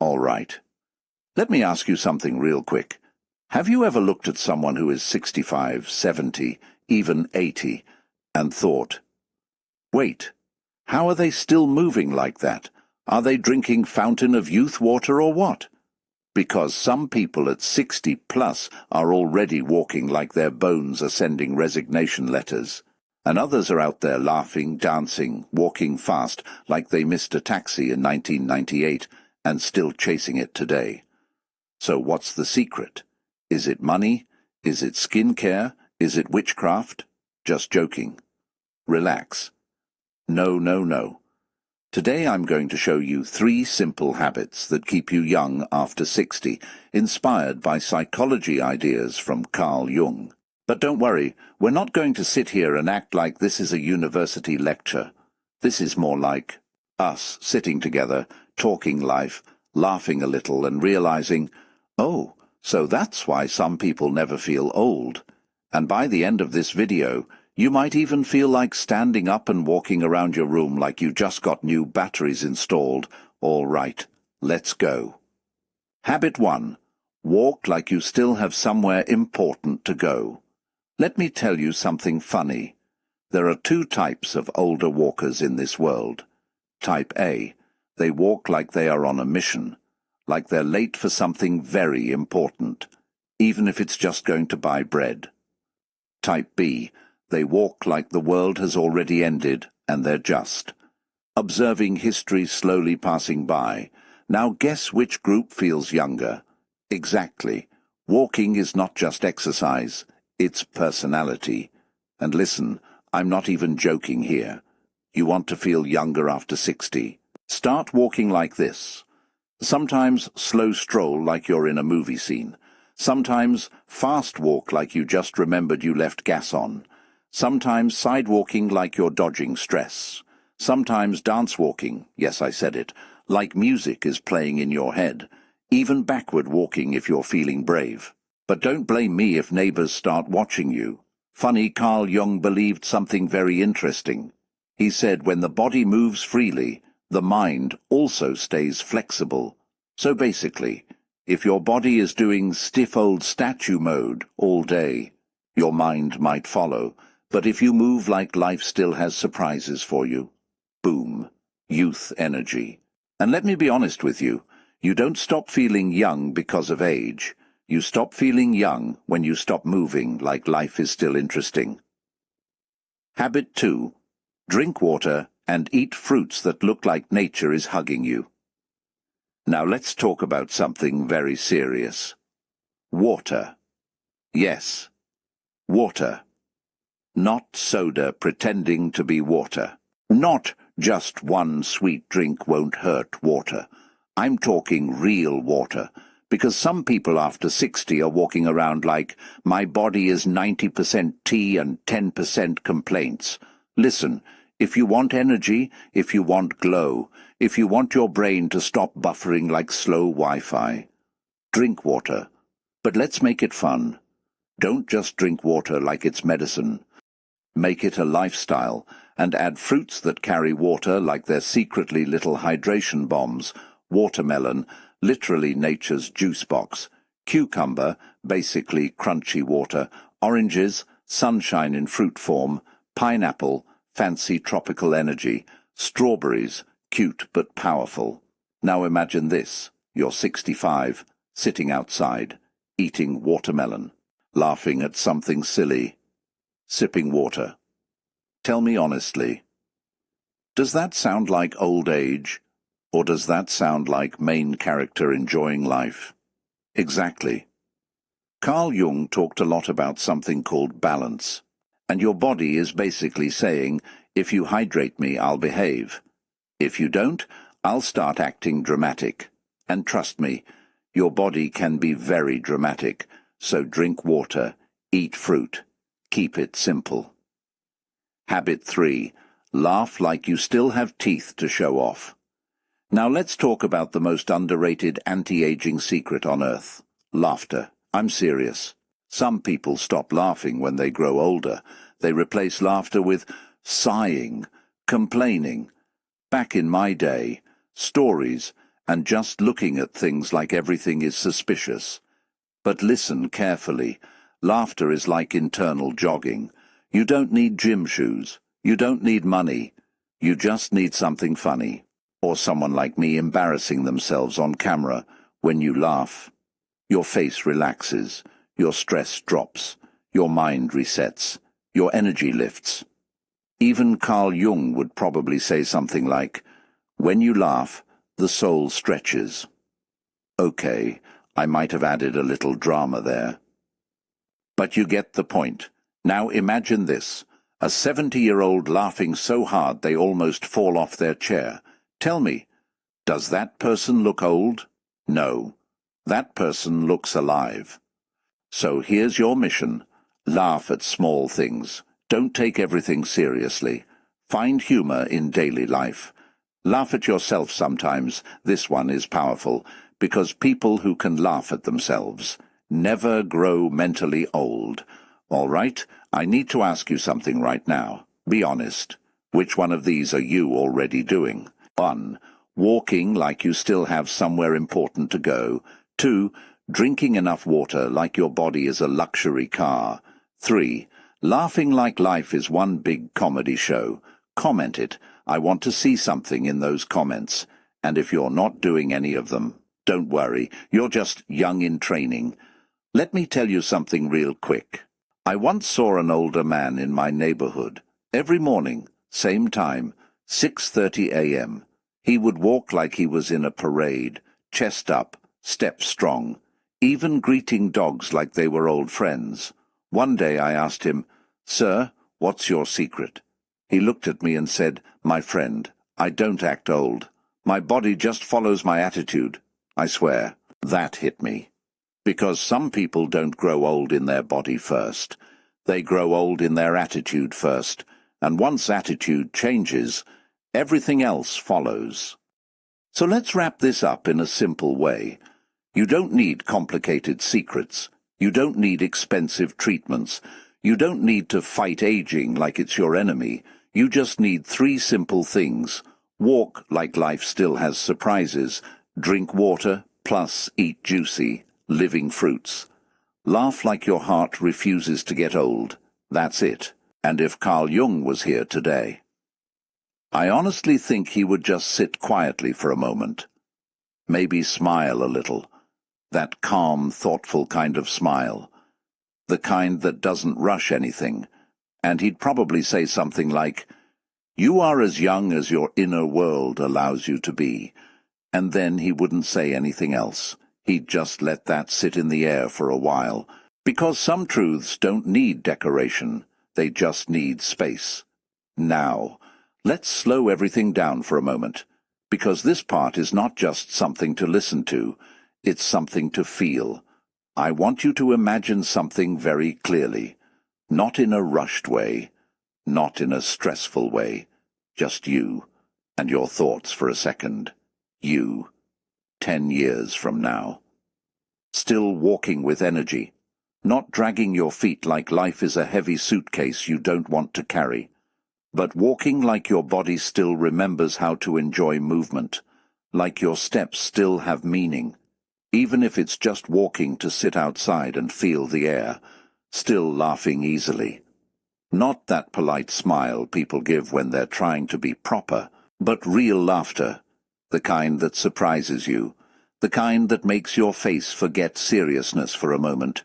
All right. Let me ask you something real quick. Have you ever looked at someone who is 65, 70, even 80, and thought, wait, how are they still moving like that? Are they drinking fountain of youth water or what? Because some people at 60 plus are already walking like their bones are sending resignation letters, and others are out there laughing, dancing, walking fast like they missed a taxi in 1998 and still chasing it today. So what's the secret? Is it money? Is it skincare? Is it witchcraft? Just joking. Relax. No, no, no. Today I'm going to show you 3 simple habits that keep you young after 60, inspired by psychology ideas from Carl Jung. But don't worry, we're not going to sit here and act like this is a university lecture. This is more like us sitting together, talking life, laughing a little and realizing, oh, so that's why some people never feel old. And by the end of this video, you might even feel like standing up and walking around your room like you just got new batteries installed. All right, let's go. Habit 1. Walk like you still have somewhere important to go. Let me tell you something funny. There are 2 types of older walkers in this world. Type A. They walk like they are on a mission, like they're late for something very important, even if it's just going to buy bread. Type B. They walk like the world has already ended, and they're just observing history slowly passing by. Now guess which group feels younger? Exactly. Walking is not just exercise, it's personality. And listen, I'm not even joking here. You want to feel younger after 60? Start walking like this. Sometimes slow stroll like you're in a movie scene. Sometimes fast walk like you just remembered you left gas on. Sometimes side walking like you're dodging stress. Sometimes dance walking, yes I said it, like music is playing in your head. Even backward walking if you're feeling brave. But don't blame me if neighbors start watching you. Funny, Carl Jung believed something very interesting. He said when the body moves freely, the mind also stays flexible. So basically, if your body is doing stiff old statue mode all day, your mind might follow. But if you move like life still has surprises for you, boom, youth energy. And let me be honest with you, you don't stop feeling young because of age. You stop feeling young when you stop moving like life is still interesting. Habit 2. Drink water and eat fruits that look like nature is hugging you. Now let's talk about something very serious. Water. Yes, water. Not soda pretending to be water. Not just one sweet drink won't hurt water. I'm talking real water, because some people after 60 are walking around like, my body is 90% tea and 10% complaints. Listen, if you want energy, if you want glow, if you want your brain to stop buffering like slow Wi-Fi, drink water. But let's make it fun. Don't just drink water like it's medicine. Make it a lifestyle, and add fruits that carry water like they're secretly little hydration bombs. Watermelon, literally nature's juice box. Cucumber, basically crunchy water. Oranges, sunshine in fruit form. Pineapple, fancy tropical energy. Strawberries, cute but powerful. Now imagine this. You're 65, sitting outside, eating watermelon, laughing at something silly, sipping water. Tell me honestly, does that sound like old age, or does that sound like main character enjoying life? Exactly. Carl Jung talked a lot about something called balance, and your body is basically saying, if you hydrate me, I'll behave. If you don't, I'll start acting dramatic. And trust me, your body can be very dramatic, so drink water, eat fruit. Keep it simple. Habit 3. Laugh like you still have teeth to show off. Now let's talk about the most underrated anti-aging secret on earth. Laughter. I'm serious. Some people stop laughing when they grow older. They replace laughter with sighing, complaining. Back in my day, stories and just looking at things like everything is suspicious. But listen carefully. Laughter is like internal jogging. You don't need gym shoes. You don't need money. You just need something funny. Or someone like me embarrassing themselves on camera. When you laugh, your face relaxes, your stress drops, your mind resets, your energy lifts. Even Carl Jung would probably say something like, "When you laugh, the soul stretches." Okay, I might have added a little drama there. But you get the point. Now imagine this, a 70-year-old laughing so hard they almost fall off their chair. Tell me, does that person look old? No, that person looks alive. So here's your mission. Laugh at small things. Don't take everything seriously. Find humor in daily life. Laugh at yourself sometimes. This one is powerful, because people who can laugh at themselves never grow mentally old. All right, I need to ask you something right now. Be honest. Which one of these are you already doing? 1. Walking like you still have somewhere important to go. 2. Drinking enough water like your body is a luxury car. 3. Laughing like life is one big comedy show. Comment it. I want to see something in those comments. And if you're not doing any of them, don't worry, you're just young in training. Let me tell you something real quick. I once saw an older man in my neighborhood. Every morning, same time, 6:30 a.m. He would walk like he was in a parade, chest up, step strong, even greeting dogs like they were old friends. One day I asked him, "Sir, what's your secret?" He looked at me and said, "My friend, I don't act old. My body just follows my attitude." I swear, that hit me. Because some people don't grow old in their body first. They grow old in their attitude first. And once attitude changes, everything else follows. So let's wrap this up in a simple way. You don't need complicated secrets. You don't need expensive treatments. You don't need to fight aging like it's your enemy. You just need 3 simple things. Walk like life still has surprises. Drink water, plus eat juicy, living fruits. Laugh like your heart refuses to get old. That's it. And if Carl Jung was here today, I honestly think he would just sit quietly for a moment. Maybe smile a little. That calm, thoughtful kind of smile. The kind that doesn't rush anything. And he'd probably say something like, "You are as young as your inner world allows you to be." And then he wouldn't say anything else. He'd just let that sit in the air for a while. Because some truths don't need decoration. They just need space. Now, let's slow everything down for a moment. Because this part is not just something to listen to. It's something to feel. I want you to imagine something very clearly. Not in a rushed way. Not in a stressful way. Just you and your thoughts for a second. You, 10 years from now. Still walking with energy. Not dragging your feet like life is a heavy suitcase you don't want to carry. But walking like your body still remembers how to enjoy movement. Like your steps still have meaning. Even if it's just walking to sit outside and feel the air. Still laughing easily. Not that polite smile people give when they're trying to be proper, but real laughter. The kind that surprises you. The kind that makes your face forget seriousness for a moment.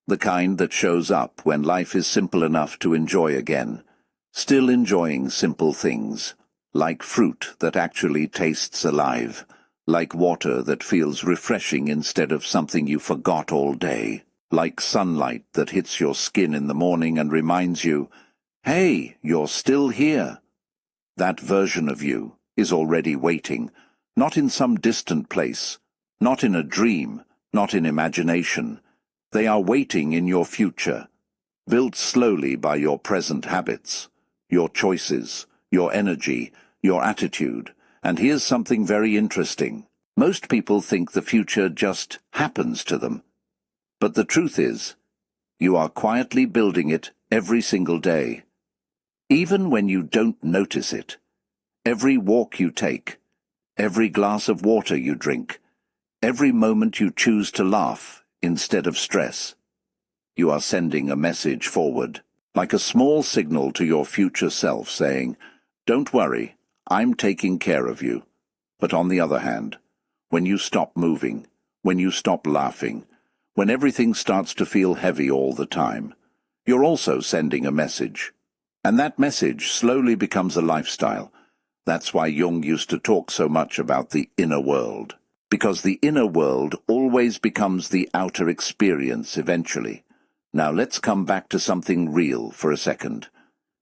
The kind that shows up when life is simple enough to enjoy again. Still enjoying simple things. Like fruit that actually tastes alive. Like water that feels refreshing instead of something you forgot all day. Like sunlight that hits your skin in the morning and reminds you, "Hey, you're still here." That version of you is already waiting. Not in some distant place, not in a dream, not in imagination. They are waiting in your future, built slowly by your present habits, your choices, your energy, your attitude. And here's something very interesting. Most people think the future just happens to them. But the truth is, you are quietly building it every single day. Even when you don't notice it. Every walk you take, every glass of water you drink, every moment you choose to laugh instead of stress. You are sending a message forward, like a small signal to your future self saying, "Don't worry, I'm taking care of you." But on the other hand, when you stop moving, when you stop laughing, when everything starts to feel heavy all the time, you're also sending a message. And that message slowly becomes a lifestyle. That's why Jung used to talk so much about the inner world, because the inner world always becomes the outer experience eventually. Now let's come back to something real for a second,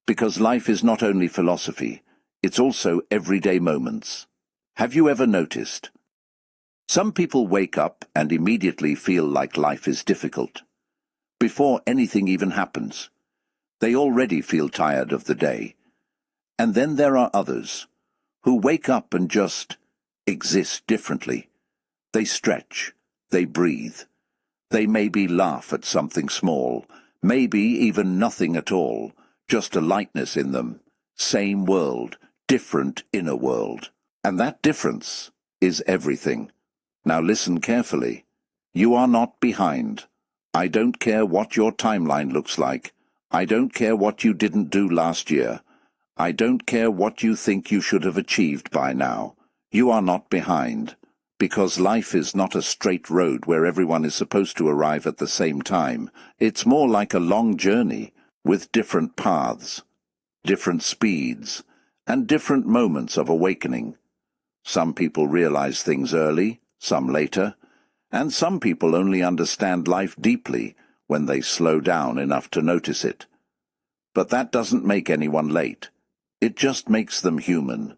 because life is not only philosophy, it's also everyday moments. Have you ever noticed? Some people wake up and immediately feel like life is difficult. Before anything even happens, they already feel tired of the day. And then there are others who wake up and just exist differently. They stretch, they breathe, they maybe laugh at something small, maybe even nothing at all, just a lightness in them. Same world, different inner world. And that difference is everything. Now listen carefully. You are not behind. I don't care what your timeline looks like. I don't care what you didn't do last year. I don't care what you think you should have achieved by now. You are not behind. Because life is not a straight road where everyone is supposed to arrive at the same time. It's more like a long journey with different paths, different speeds, and different moments of awakening. Some people realize things early, some later, and some people only understand life deeply when they slow down enough to notice it. But that doesn't make anyone late. It just makes them human.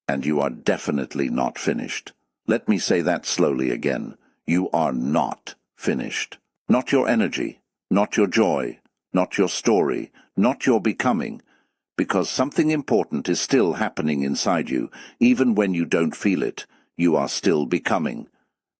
And you are definitely not finished. Let me say that slowly again. You are not finished. Not your energy, not your joy, not your story, not your becoming, because something important is still happening inside you. Even when you don't feel it, you are still becoming.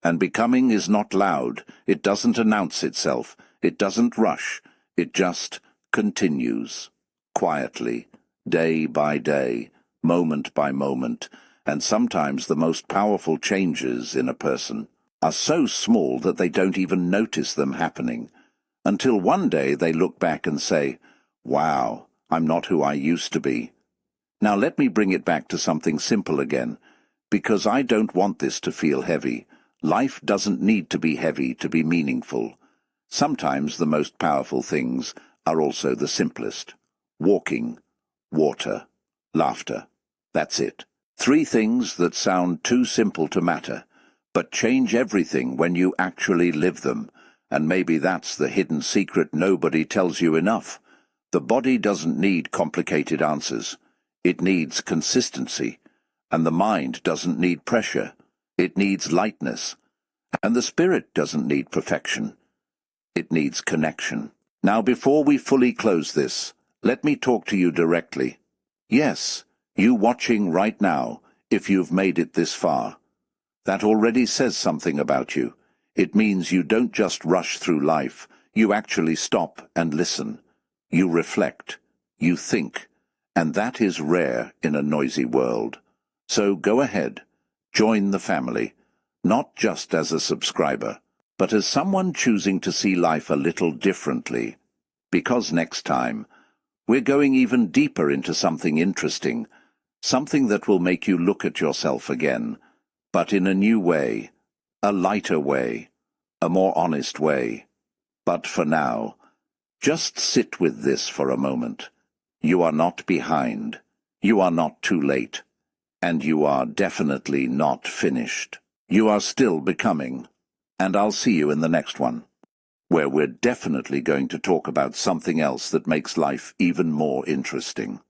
And becoming is not loud. It doesn't announce itself. It doesn't rush. It just continues, quietly, day by day, moment by moment. And sometimes the most powerful changes in a person are so small that they don't even notice them happening, until one day they look back and say, "Wow, I'm not who I used to be." Now let me bring it back to something simple again, because I don't want this to feel heavy. Life doesn't need to be heavy to be meaningful. Sometimes the most powerful things are also the simplest. Walking, water, laughter. That's it. 3 things that sound too simple to matter, but change everything when you actually live them. And maybe that's the hidden secret nobody tells you enough. The body doesn't need complicated answers. It needs consistency. And the mind doesn't need pressure. It needs lightness. And the spirit doesn't need perfection. It needs connection. Now, before we fully close this, let me talk to you directly. Yes, you watching right now, if you've made it this far. That already says something about you. It means you don't just rush through life. You actually stop and listen. You reflect. You think. And that is rare in a noisy world. So go ahead. Join the family. Not just as a subscriber, but as someone choosing to see life a little differently. Because next time, we're going even deeper into something interesting, something that will make you look at yourself again, but in a new way, a lighter way, a more honest way. But for now, just sit with this for a moment. You are not behind, you are not too late, and you are definitely not finished. You are still becoming, and I'll see you in the next one, where we're definitely going to talk about something else that makes life even more interesting.